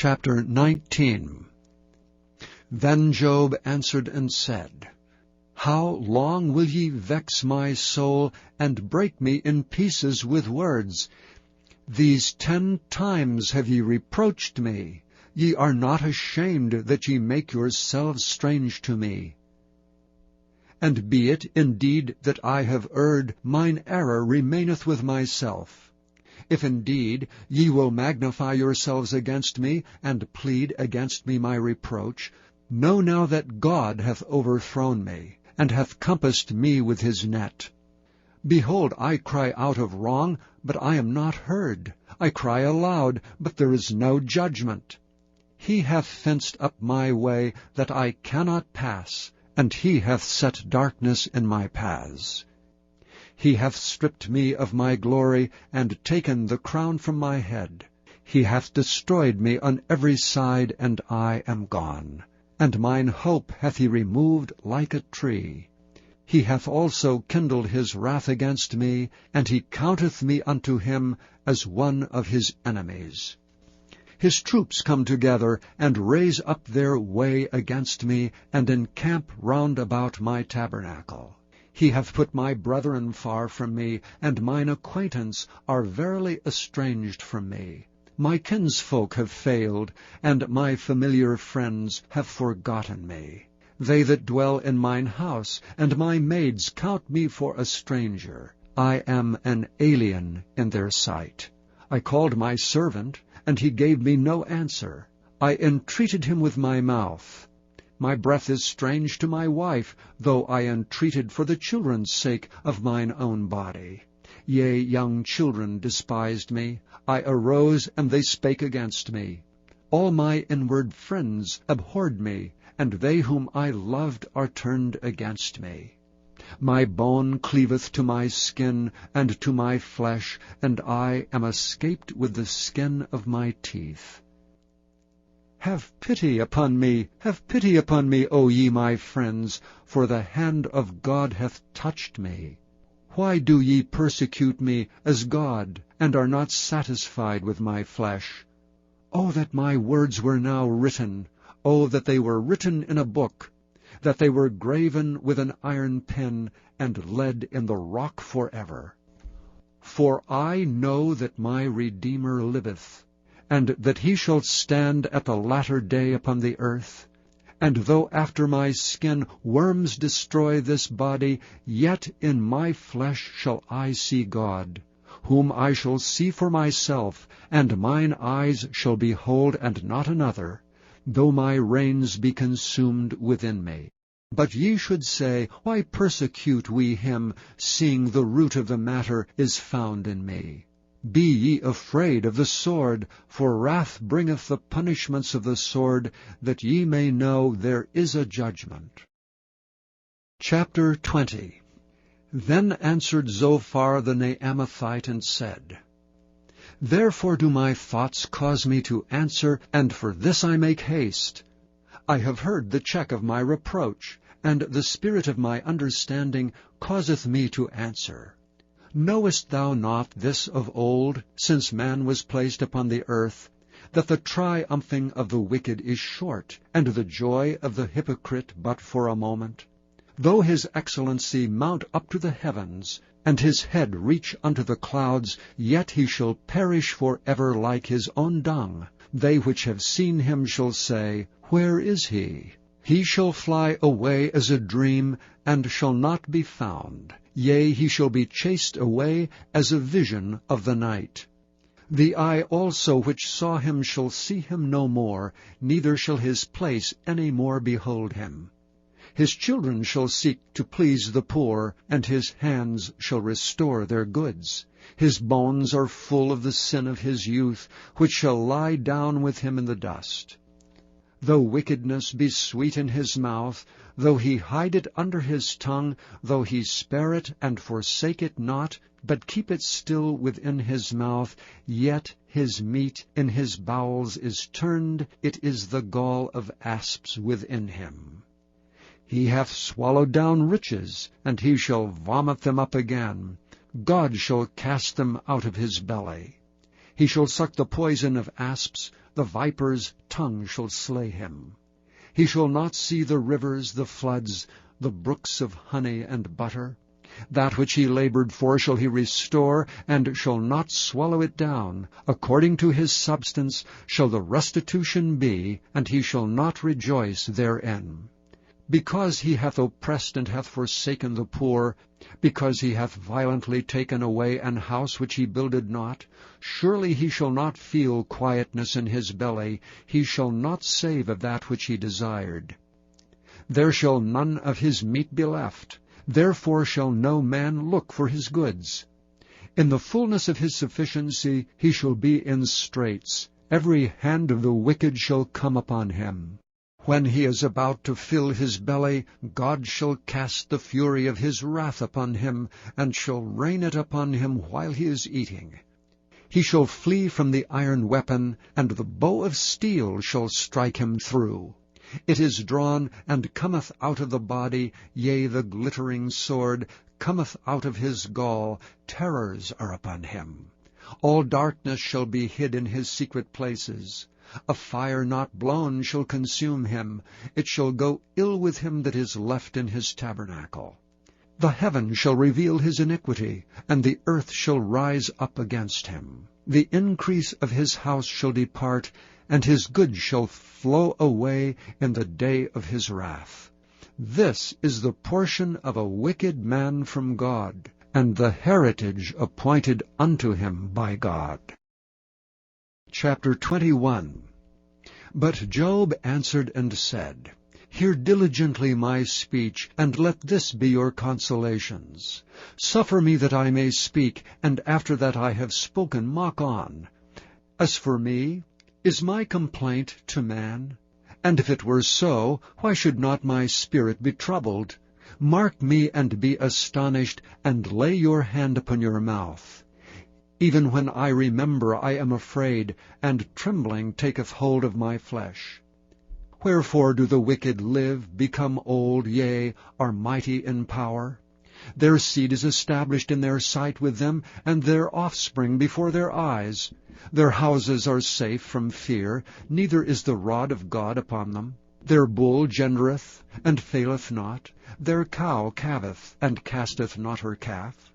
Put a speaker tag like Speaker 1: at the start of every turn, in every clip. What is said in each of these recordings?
Speaker 1: Chapter 19. Then Job answered and said, How long will ye vex my soul, and break me in pieces with words? These 10 times have ye reproached me. Ye are not ashamed that ye make yourselves strange to me. And be it indeed that I have erred, mine error remaineth with myself. If indeed ye will magnify yourselves against me, and plead against me my reproach, know now that God hath overthrown me, and hath compassed me with his net. Behold, I cry out of wrong, but I am not heard. I cry aloud, but there is no judgment. He hath fenced up my way, that I cannot pass, and he hath set darkness in my paths. He hath stripped me of my glory, and taken the crown from my head. He hath destroyed me on every side, and I am gone. And mine hope hath he removed like a tree. He hath also kindled his wrath against me, and he counteth me unto him as one of his enemies. His troops come together, and raise up their way against me, and encamp round about my tabernacle. He hath put my brethren far from me, and mine acquaintance are verily estranged from me. My kinsfolk have failed, and my familiar friends have forgotten me. They that dwell in mine house, and my maids count me for a stranger. I am an alien in their sight. I called my servant, and he gave me no answer. I entreated him with my mouth. My breath is strange to my wife, though I entreated for the children's sake of mine own body. Yea, young children despised me. I arose, and they spake against me. All my inward friends abhorred me, and they whom I loved are turned against me. My bone cleaveth to my skin, and to my flesh, and I am escaped with the skin of my teeth. Have pity upon me, O ye my friends, for the hand of God hath touched me. Why do ye persecute me as God, and are not satisfied with my flesh? O that my words were now written! O that they were written in a book, that they were graven with an iron pen, and lead in the rock forever. For I know that my Redeemer liveth, and that he shall stand at the latter day upon the earth. And though after my skin worms destroy this body, yet in my flesh shall I see God, whom I shall see for myself, and mine eyes shall behold and not another, though my reins be consumed within me. But ye should say, Why persecute we him, seeing the root of the matter is found in me? Be ye afraid of the sword, for wrath bringeth the punishments of the sword, that ye may know there is a judgment. Chapter 20. Then answered Zophar the Naamathite and said, Therefore do my thoughts cause me to answer, and for this I make haste. I have heard the check of my reproach, and the spirit of my understanding causeth me to answer. Knowest thou not this of old, since man was placed upon the earth, that the triumphing of the wicked is short, and the joy of the hypocrite but for a moment? Though his excellency mount up to the heavens, and his head reach unto the clouds, yet he shall perish for ever like his own dung. They which have seen him shall say, Where is he? He shall fly away as a dream, and shall not be found. Yea, he shall be chased away as a vision of the night. The eye also which saw him shall see him no more, neither shall his place any more behold him. His children shall seek to please the poor, and his hands shall restore their goods. His bones are full of the sin of his youth, which shall lie down with him in the dust. Though wickedness be sweet in his mouth, though he hide it under his tongue, though he spare it and forsake it not, but keep it still within his mouth, yet his meat in his bowels is turned, it is the gall of asps within him. He hath swallowed down riches, and he shall vomit them up again. God shall cast them out of his belly. He shall suck the poison of asps, the viper's tongue shall slay him. He shall not see the rivers, the floods, the brooks of honey and butter. That which he labored for shall he restore, and shall not swallow it down. According to his substance shall the restitution be, and he shall not rejoice therein. Because he hath oppressed and hath forsaken the poor, because he hath violently taken away an house which he builded not, surely he shall not feel quietness in his belly, he shall not save of that which he desired. There shall none of his meat be left, therefore shall no man look for his goods. In the fullness of his sufficiency he shall be in straits, every hand of the wicked shall come upon him. When he is about to fill his belly, God shall cast the fury of his wrath upon him, and shall rain it upon him while he is eating. He shall flee from the iron weapon, and the bow of steel shall strike him through. It is drawn, and cometh out of the body, yea, the glittering sword cometh out of his gall, terrors are upon him. All darkness shall be hid in his secret places. A fire not blown shall consume him. It shall go ill with him that is left in his tabernacle. The heaven shall reveal his iniquity, and the earth shall rise up against him. The increase of his house shall depart, and his goods shall flow away in the day of his wrath. This is the portion of a wicked man from God, and the heritage appointed unto him by God. Chapter 21. But Job answered and said, Hear diligently my speech, and let this be your consolations. Suffer me that I may speak, and after that I have spoken, mock on. As for me, is my complaint to man? And if it were so, why should not my spirit be troubled? Mark me and be astonished, and lay your hand upon your mouth. Even when I remember, I am afraid, and trembling taketh hold of my flesh. Wherefore do the wicked live, become old, yea, are mighty in power? Their seed is established in their sight with them, and their offspring before their eyes. Their houses are safe from fear, neither is the rod of God upon them. Their bull gendereth, and faileth not. Their cow calveth, and casteth not her calf.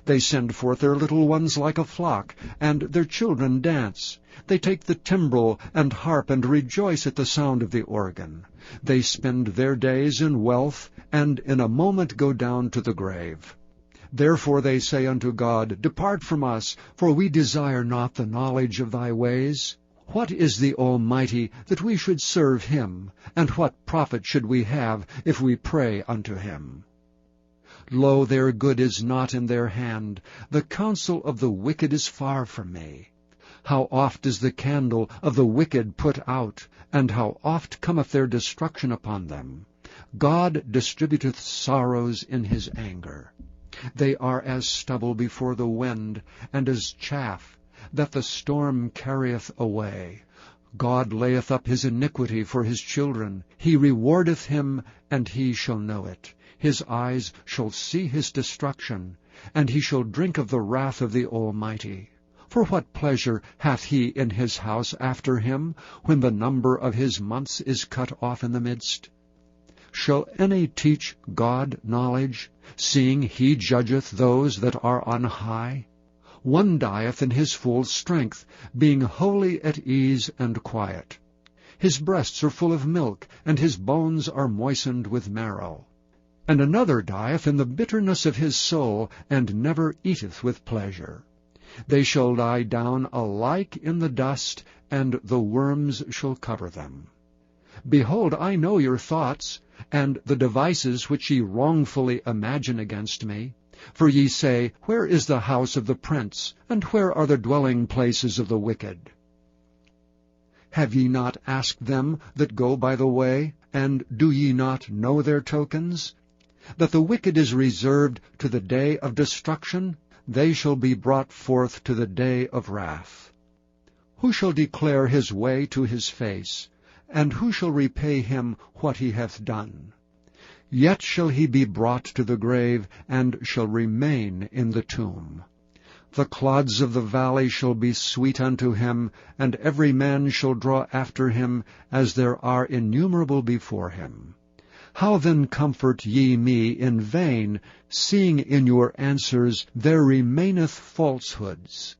Speaker 1: They send forth their little ones like a flock, and their children dance. They take the timbrel and harp, and rejoice at the sound of the organ. They spend their days in wealth, and in a moment go down to the grave. Therefore they say unto God, Depart from us, for we desire not the knowledge of thy ways. What is the Almighty, that we should serve him? And what profit should we have, if we pray unto him? Lo, their good is not in their hand. The counsel of the wicked is far from me. How oft is the candle of the wicked put out, and how oft cometh their destruction upon them. God distributeth sorrows in his anger. They are as stubble before the wind, and as chaff that the storm carrieth away. God layeth up his iniquity for his children. He rewardeth him, and he shall know it. His eyes shall see his destruction, and he shall drink of the wrath of the Almighty. For what pleasure hath he in his house after him, when the number of his months is cut off in the midst? Shall any teach God knowledge, seeing he judgeth those that are on high? One dieth in his full strength, being wholly at ease and quiet. His breasts are full of milk, and his bones are moistened with marrow. And another dieth in the bitterness of his soul, and never eateth with pleasure. They shall lie down alike in the dust, and the worms shall cover them. Behold, I know your thoughts, and the devices which ye wrongfully imagine against me. For ye say, Where is the house of the prince, and where are the dwelling places of the wicked? Have ye not asked them that go by the way, and do ye not know their tokens? That the wicked is reserved to the day of destruction, they shall be brought forth to the day of wrath. Who shall declare his way to his face, and who shall repay him what he hath done? Yet shall he be brought to the grave, and shall remain in the tomb. The clods of the valley shall be sweet unto him, and every man shall draw after him, as there are innumerable before him. How then comfort ye me in vain, seeing in your answers there remaineth falsehoods?